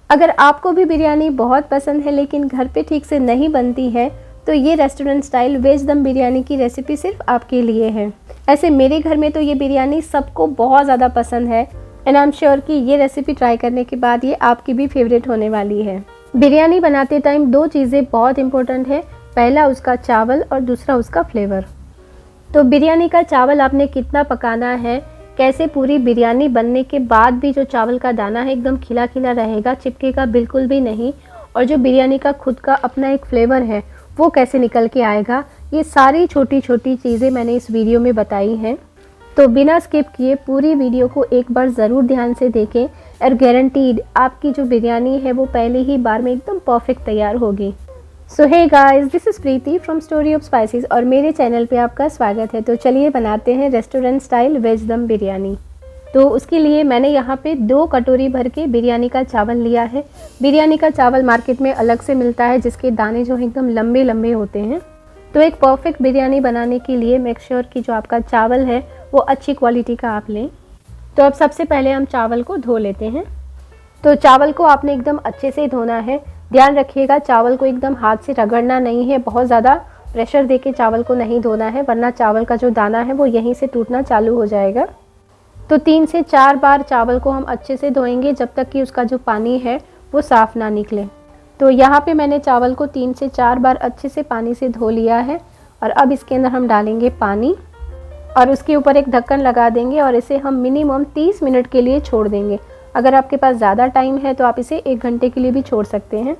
अगर आपको भी बिरयानी बहुत पसंद है लेकिन घर पे ठीक से नहीं बनती है, तो ये रेस्टोरेंट स्टाइल वेज दम बिरयानी की रेसिपी सिर्फ आपके लिए है। ऐसे मेरे घर में तो ये बिरयानी सबको बहुत ज़्यादा पसंद है एंड आई एम श्योर कि ये रेसिपी ट्राई करने के बाद ये आपकी भी फेवरेट होने वाली है। बिरयानी बनाते टाइम 2 चीज़ें बहुत इंपॉर्टेंट है, पहला उसका चावल और दूसरा उसका फ्लेवर। तो बिरयानी का चावल आपने कितना पकाना है, कैसे पूरी बिरयानी बनने के बाद भी जो चावल का दाना है एकदम खिला खिला रहेगा, चिपकेगा बिल्कुल भी नहीं, और जो बिरयानी का खुद का अपना एक फ्लेवर है वो कैसे निकल के आएगा, ये सारी छोटी छोटी चीज़ें मैंने इस वीडियो में बताई हैं। तो बिना स्किप किए पूरी वीडियो को एक बार ज़रूर ध्यान से देखें और गारंटीड आपकी जो बिरयानी है वो पहले ही बार में एकदम परफेक्ट तैयार होगी। So hey guys, this is Preeti from Story of Spices और मेरे चैनल पे आपका स्वागत है। तो चलिए बनाते हैं रेस्टोरेंट स्टाइल वेज दम बिरयानी। तो उसके लिए मैंने यहाँ पे 2 कटोरी भर के बिरयानी का चावल लिया है। बिरयानी का चावल मार्केट में अलग से मिलता है जिसके दाने जो एकदम लंबे लंबे होते हैं। तो एक परफेक्ट बिरयानी बनाने के लिए मेक श्योर कि जो आपका चावल है वो अच्छी क्वालिटी का आप लें। तो अब सबसे पहले हम चावल को धो लेते हैं। तो चावल को आपने एकदम अच्छे से धोना है। ध्यान रखिएगा चावल को एकदम हाथ से रगड़ना नहीं है, बहुत ज़्यादा प्रेशर देके चावल को नहीं धोना है, वरना चावल का जो दाना है वो यहीं से टूटना चालू हो जाएगा। तो 3 से 4 बार चावल को हम अच्छे से धोएंगे जब तक कि उसका जो पानी है वो साफ़ ना निकले। तो यहाँ पे मैंने चावल को 3 से 4 बार अच्छे से पानी से धो लिया है और अब इसके अंदर हम डालेंगे पानी और उसके ऊपर एक ढक्कन लगा देंगे और इसे हम मिनिमम 30 मिनट के लिए छोड़ देंगे। अगर आपके पास ज़्यादा टाइम है तो आप इसे 1 घंटे के लिए भी छोड़ सकते हैं।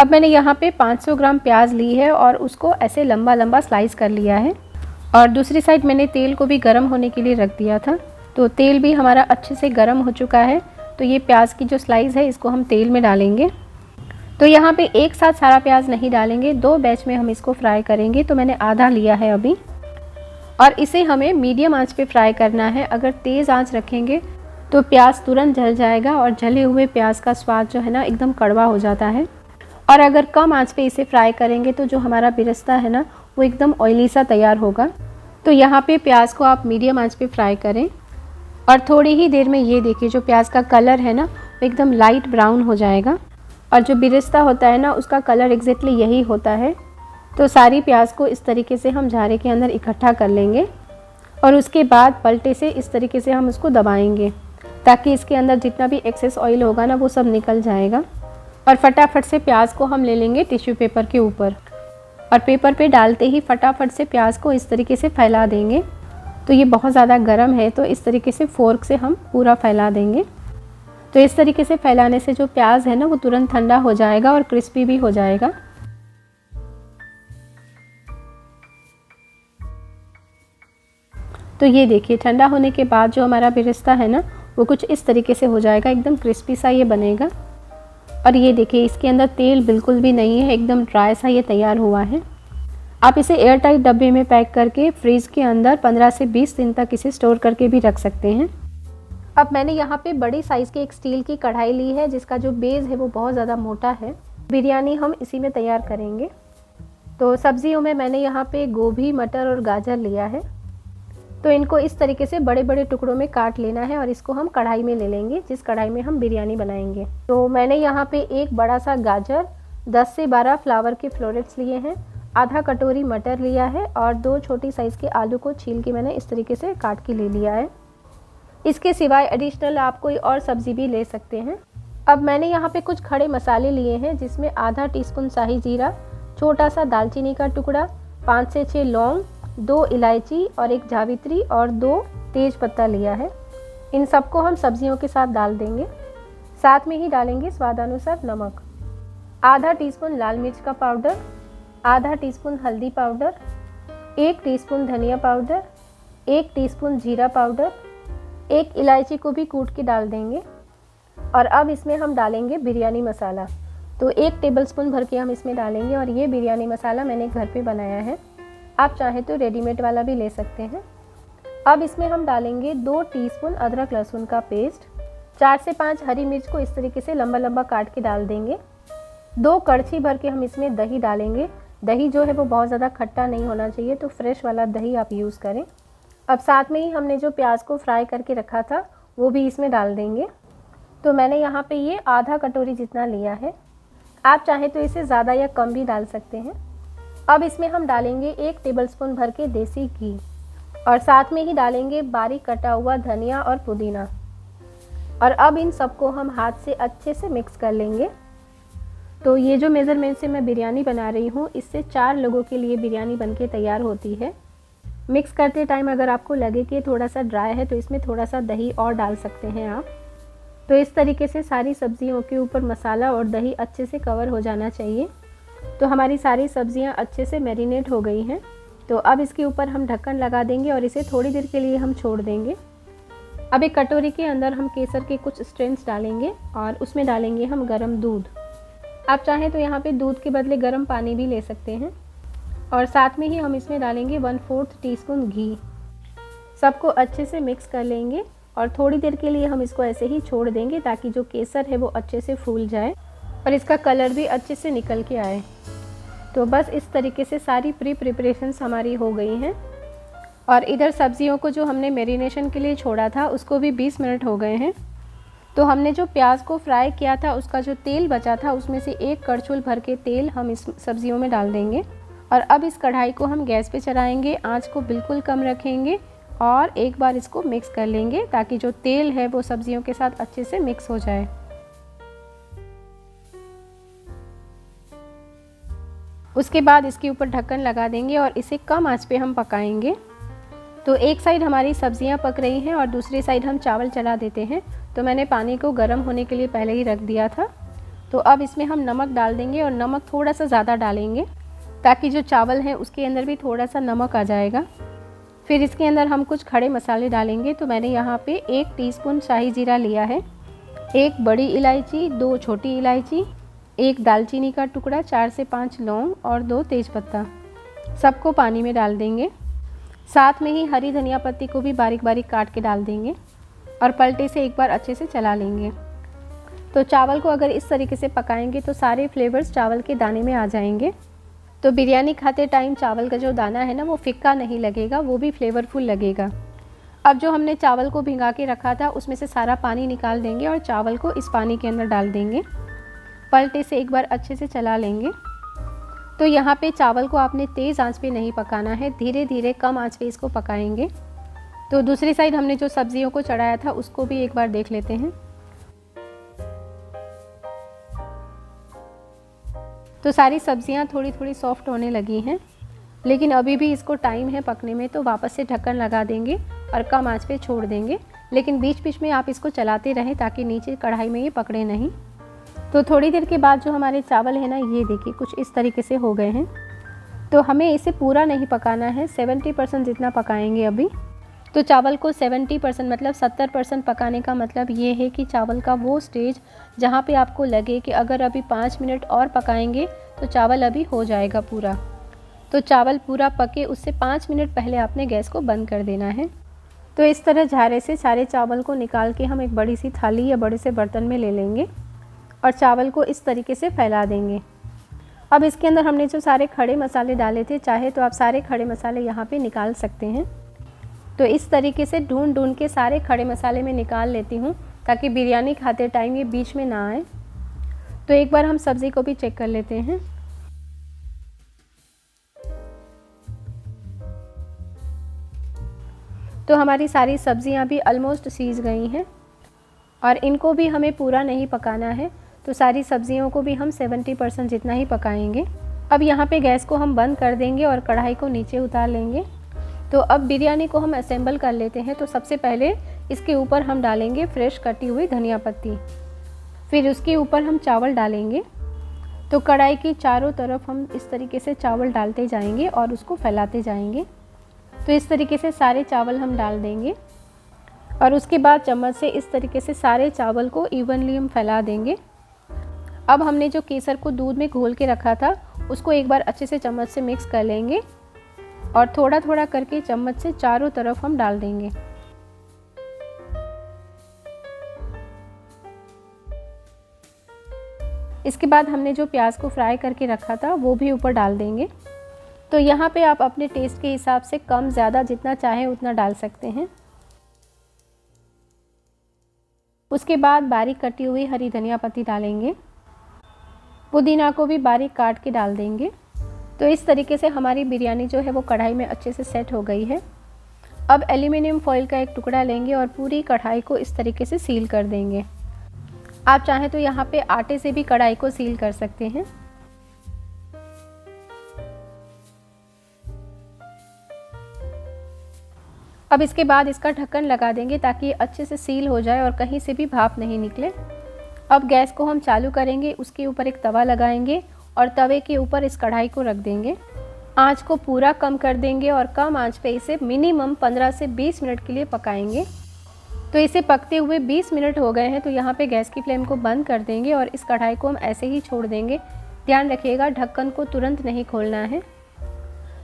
अब मैंने यहाँ पे 500 ग्राम प्याज ली है और उसको ऐसे लंबा लंबा स्लाइस कर लिया है और दूसरी साइड मैंने तेल को भी गर्म होने के लिए रख दिया था। तो तेल भी हमारा अच्छे से गर्म हो चुका है। तो ये प्याज की जो स्लाइस है इसको हम तेल में डालेंगे। तो यहाँ पे एक साथ सारा प्याज नहीं डालेंगे, 2 बैच में हम इसको फ्राई करेंगे। तो मैंने आधा लिया है अभी और इसे हमें मीडियम आंच पे फ्राई करना है। अगर तेज़ आंच रखेंगे तो प्याज तुरंत जल जाएगा और जले हुए प्याज का स्वाद जो है ना एकदम कड़वा हो जाता है। और अगर कम आंच पे इसे फ्राई करेंगे तो जो हमारा बिरस्ता है ना वो एकदम ऑयली सा तैयार होगा। तो यहाँ पे प्याज को आप मीडियम आंच पे फ्राई करें और थोड़ी ही देर में ये देखिए जो प्याज का कलर है ना वो एकदम लाइट ब्राउन हो जाएगा और जो बिरस्ता होता है ना उसका कलर एग्जैक्टली यही होता है। तो सारी प्याज को इस तरीके से हम झारे के अंदर इकट्ठा कर लेंगे और उसके बाद पलटे से इस तरीके से हम उसको दबाएंगे ताकि इसके अंदर जितना भी एक्सेस ऑयल होगा ना वो सब निकल जाएगा। और फटाफट से प्याज को हम ले लेंगे टिश्यू पेपर के ऊपर और पेपर पे डालते ही फटाफट से प्याज को इस तरीके से फैला देंगे। तो ये बहुत ज़्यादा गर्म है तो इस तरीके से फोर्क से हम पूरा फैला देंगे। तो इस तरीके से फैलाने से जो प्याज है ना वो तुरंत ठंडा हो जाएगा और क्रिस्पी भी हो जाएगा। तो ये देखिए ठंडा होने के बाद जो हमारा बिरस्ता है ना वो कुछ इस तरीके से हो जाएगा, एकदम क्रिस्पी सा ये बनेगा। और ये देखिए इसके अंदर तेल बिल्कुल भी नहीं है, एकदम ड्राई सा ये तैयार हुआ है। आप इसे एयर टाइट डब्बे में पैक करके फ्रीज के अंदर 15 से 20 दिन तक इसे स्टोर करके भी रख सकते हैं। अब मैंने यहाँ पे बड़ी साइज़ की एक स्टील की कढ़ाई ली है जिसका जो बेस है वो बहुत ज़्यादा मोटा है। बिरयानी हम इसी में तैयार करेंगे। तो सब्जियों में मैंने यहाँ पे गोभी, मटर और गाजर लिया है। तो इनको इस तरीके से बड़े बड़े टुकड़ों में काट लेना है और इसको हम कढ़ाई में ले लेंगे जिस कढ़ाई में हम बिरयानी बनाएंगे। तो मैंने यहाँ पे एक बड़ा सा गाजर, 10 से 12 फ्लावर के फ्लोरेट्स लिए हैं, आधा कटोरी मटर लिया है और 2 छोटी साइज़ के आलू को छील के मैंने इस तरीके से काट के ले लिया है। इसके सिवाय एडिशनल आप कोई और सब्ज़ी भी ले सकते हैं। अब मैंने यहाँ पे कुछ खड़े मसाले लिए हैं जिसमें आधा टीस्पून शाही जीरा, छोटा सा दालचीनी का टुकड़ा, 5 से 6 लौंग, 2 इलायची और 1 जावित्री और 2 तेज पत्ता लिया है। इन सबको हम सब्जियों के साथ डाल देंगे। साथ में ही डालेंगे स्वादानुसार नमक, आधा टीस्पून लाल मिर्च का पाउडर, आधा टीस्पून हल्दी पाउडर, 1 टीस्पून धनिया पाउडर, 1 टीस्पून जीरा पाउडर, 1 इलायची को भी कूट के डाल देंगे। और अब इसमें हम डालेंगे बिरयानी मसाला। तो 1 टेबलस्पून भर के हम इसमें डालेंगे और ये बिरयानी मसाला मैंने घर पे बनाया है, आप चाहें तो रेडीमेड वाला भी ले सकते हैं। अब इसमें हम डालेंगे 2 टीस्पून अदरक लहसुन का पेस्ट, 4 से 5 हरी मिर्च को इस तरीके से लंबा लंबा काट के डाल देंगे। 2 कड़छी भर के हम इसमें दही डालेंगे। दही जो है वो बहुत ज़्यादा खट्टा नहीं होना चाहिए, तो फ्रेश वाला दही आप यूज़ करें। अब साथ में ही हमने जो प्याज को फ्राई करके रखा था वो भी इसमें डाल देंगे। तो मैंने यहाँ पे ये आधा कटोरी जितना लिया है। आप चाहें तो इसे ज़्यादा या कम भी डाल सकते हैं। अब इसमें हम डालेंगे 1 टेबलस्पून भर के देसी घी और साथ में ही डालेंगे बारीक कटा हुआ धनिया और पुदीना। और अब इन सबको हम हाथ से अच्छे से मिक्स कर लेंगे। तो ये जो मेज़रमेंट से मैं बिरयानी बना रही हूँ, इससे 4 लोगों के लिए बिरयानी बनके तैयार होती है। मिक्स करते टाइम अगर आपको लगे कि थोड़ा सा ड्राई है तो इसमें थोड़ा सा दही और डाल सकते हैं आप। तो इस तरीके से सारी सब्जियों के ऊपर मसाला और दही अच्छे से कवर हो जाना चाहिए। तो हमारी सारी सब्जियां अच्छे से मैरिनेट हो गई हैं। तो अब इसके ऊपर हम ढक्कन लगा देंगे और इसे थोड़ी देर के लिए हम छोड़ देंगे। अब एक कटोरी के अंदर हम केसर के कुछ स्ट्रेंस डालेंगे और उसमें डालेंगे हम गरम दूध। आप चाहें तो यहाँ पे दूध के बदले गर्म पानी भी ले सकते हैं। और साथ में ही हम इसमें डालेंगे 1/4 टीस्पून घी। सबको अच्छे से मिक्स कर लेंगे और थोड़ी देर के लिए हम इसको ऐसे ही छोड़ देंगे ताकि जो केसर है वो अच्छे से फूल जाए और इसका कलर भी अच्छे से निकल के आए। तो बस इस तरीके से सारी प्रिपरेशंस हमारी हो गई हैं। और इधर सब्जियों को जो हमने मैरिनेशन के लिए छोड़ा था उसको भी 20 मिनट हो गए हैं। तो हमने जो प्याज को फ्राई किया था उसका जो तेल बचा था उसमें से 1 कड़छुल भर के तेल हम इस सब्जियों में डाल देंगे। और अब इस कढ़ाई को हम गैस पे चलाएंगे, आंच को बिल्कुल कम रखेंगे और एक बार इसको मिक्स कर लेंगे ताकि जो तेल है वो सब्जियों के साथ अच्छे से मिक्स हो जाए। उसके बाद इसके ऊपर ढक्कन लगा देंगे और इसे कम आंच पे हम पकाएंगे। तो एक साइड हमारी सब्जियां पक रही हैं और दूसरी साइड हम चावल चला देते हैं। तो मैंने पानी को गर्म होने के लिए पहले ही रख दिया था। तो अब इसमें हम नमक डाल देंगे और नमक थोड़ा सा ज़्यादा डालेंगे ताकि जो चावल है उसके अंदर भी थोड़ा सा नमक आ जाएगा। फिर इसके अंदर हम कुछ खड़े मसाले डालेंगे। तो मैंने यहाँ पे 1 टीस्पून शाही जीरा लिया है, 1 बड़ी इलायची, 2 छोटी इलायची, 1 दालचीनी का टुकड़ा, 4 से 5 लौंग और 2 तेज़पत्ता। सबको पानी में डाल देंगे। साथ में ही हरी धनिया पत्ती को भी बारीक बारीक काट के डाल देंगे और पलटे से एक बार अच्छे से चला लेंगे। तो चावल को अगर इस तरीके से पकाएंगे तो सारे फ्लेवर्स चावल के दाने में आ जाएंगे। तो बिरयानी खाते टाइम चावल का जो दाना है ना वो फिक्का नहीं लगेगा, वो भी फ्लेवरफुल लगेगा। अब जो हमने चावल को भिंगा के रखा था उसमें से सारा पानी निकाल देंगे और चावल को इस पानी के अंदर डाल देंगे। पलटे से एक बार अच्छे से चला लेंगे। तो यहाँ पे चावल को आपने तेज़ आंच पे नहीं पकाना है, धीरे धीरे कम आंच पे इसको पकाएंगे। तो दूसरी साइड हमने जो सब्जियों को चढ़ाया था उसको भी एक बार देख लेते हैं। तो सारी सब्जियां थोड़ी थोड़ी सॉफ्ट होने लगी हैं, लेकिन अभी भी इसको टाइम है पकने में। तो वापस से ढक्कन लगा देंगे और कम आंच पे छोड़ देंगे, लेकिन बीच बीच में आप इसको चलाते रहें ताकि नीचे कढ़ाई में ये पकड़े नहीं। तो थोड़ी देर के बाद जो हमारे चावल है ना, ये देखिए कुछ इस तरीके से हो गए हैं। तो हमें इसे पूरा नहीं पकाना है, 70% जितना पकाएंगे अभी। तो चावल को 70% मतलब 70% पकाने का मतलब ये है कि चावल का वो स्टेज जहाँ पे आपको लगे कि अगर अभी 5 मिनट और पकाएंगे तो चावल अभी हो जाएगा पूरा। तो चावल पूरा पके उससे 5 मिनट पहले आपने गैस को बंद कर देना है। तो इस तरह झारे से सारे चावल को निकाल के हम एक बड़ी सी थाली या बड़े से बर्तन में ले लेंगे और चावल को इस तरीके से फैला देंगे। अब इसके अंदर हमने जो सारे खड़े मसाले डाले थे, चाहे तो आप सारे खड़े मसाले यहाँ पे निकाल सकते हैं। तो इस तरीके से ढूंढ ढूंढ के सारे खड़े मसाले में निकाल लेती हूँ ताकि बिरयानी खाते टाइम ये बीच में ना आए। तो एक बार हम सब्ज़ी को भी चेक कर लेते हैं। तो हमारी सारी सब्जियां भी ऑलमोस्ट सीज गई हैं और इनको भी हमें पूरा नहीं पकाना है। तो सारी सब्जियों को भी हम 70% जितना ही पकाएंगे। अब यहाँ पे गैस को हम बंद कर देंगे और कढ़ाई को नीचे उतार लेंगे। तो अब बिरयानी को हम असेंबल कर लेते हैं। तो सबसे पहले इसके ऊपर हम डालेंगे फ्रेश कटी हुई धनिया पत्ती, फिर उसके ऊपर हम चावल डालेंगे। तो कढ़ाई की चारों तरफ हम इस तरीके से चावल डालते जाएंगे और उसको फैलाते जाएंगे। तो इस तरीके से सारे चावल हम डाल देंगे और उसके बाद चम्मच से इस तरीके से सारे चावल को इवनली हम फैला देंगे। अब हमने जो केसर को दूध में घोल के रखा था उसको एक बार अच्छे से चम्मच से मिक्स कर लेंगे और थोड़ा थोड़ा करके चम्मच से चारों तरफ हम डाल देंगे। इसके बाद हमने जो प्याज को फ्राई करके रखा था वो भी ऊपर डाल देंगे। तो यहाँ पे आप अपने टेस्ट के हिसाब से कम ज़्यादा जितना चाहें उतना डाल सकते हैं। उसके बाद बारीक कटी हुई हरी धनिया पत्ती डालेंगे, पुदीना को भी बारीक काट के डाल देंगे। तो इस तरीके से हमारी बिरयानी जो है वो कढ़ाई में अच्छे से सेट हो गई है। अब एल्युमिनियम फॉइल का एक टुकड़ा लेंगे और पूरी कढ़ाई को इस तरीके से सील कर देंगे। आप चाहें तो यहाँ पे आटे से भी कढ़ाई को सील कर सकते हैं। अब इसके बाद इसका ढक्कन लगा देंगे ताकि अच्छे से सील हो जाए और कहीं से भी भाप नहीं निकले। अब गैस को हम चालू करेंगे, उसके ऊपर एक तवा लगाएंगे और तवे के ऊपर इस कढ़ाई को रख देंगे। आंच को पूरा कम कर देंगे और कम आंच पे इसे मिनिमम 15 से 20 मिनट के लिए पकाएंगे। तो इसे पकते हुए 20 मिनट हो गए हैं, तो यहाँ पे गैस की फ्लेम को बंद कर देंगे और इस कढ़ाई को हम ऐसे ही छोड़ देंगे। ध्यान रखिएगा ढक्कन को तुरंत नहीं खोलना है।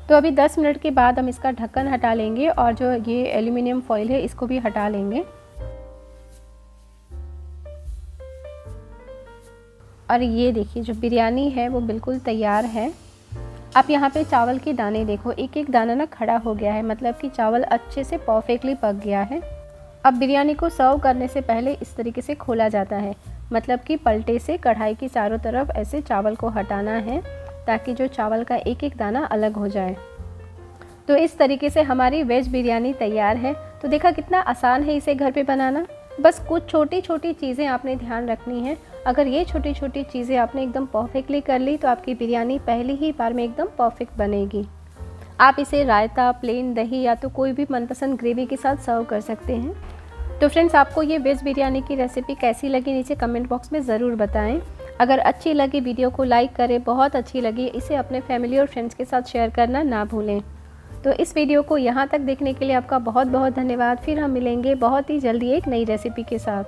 तो अभी 10 मिनट के बाद हम इसका ढक्कन हटा लेंगे और जो ये एल्युमिनियम फॉइल है इसको भी हटा लेंगे। और ये देखिए जो बिरयानी है वो बिल्कुल तैयार है। आप यहाँ पे चावल के दाने देखो, एक एक दाना ना खड़ा हो गया है, मतलब कि चावल अच्छे से परफेक्टली पक गया है। अब बिरयानी को सर्व करने से पहले इस तरीके से खोला जाता है, मतलब कि पलटे से कढ़ाई की चारों तरफ ऐसे चावल को हटाना है ताकि जो चावल का एक एक दाना अलग हो जाए। तो इस तरीके से हमारी वेज बिरयानी तैयार है। तो देखा कितना आसान है इसे घर पे बनाना। बस कुछ छोटी छोटी चीज़ें आपने ध्यान रखनी है। अगर ये छोटी छोटी चीज़ें आपने एकदम परफेक्टली कर ली तो आपकी बिरयानी पहली ही बार में एकदम परफेक्ट बनेगी। आप इसे रायता, प्लेन दही या तो कोई भी मनपसंद ग्रेवी के साथ सर्व कर सकते हैं। तो फ्रेंड्स, आपको ये वेज बिरयानी की रेसिपी कैसी लगी नीचे कमेंट बॉक्स में ज़रूर बताएं। अगर अच्छी लगी वीडियो को लाइक करें, बहुत अच्छी लगी इसे अपने फैमिली और फ्रेंड्स के साथ शेयर करना ना भूलें। तो इस वीडियो को यहाँ तक देखने के लिए आपका बहुत बहुत धन्यवाद। फिर हम मिलेंगे बहुत ही जल्दी एक नई रेसिपी के साथ।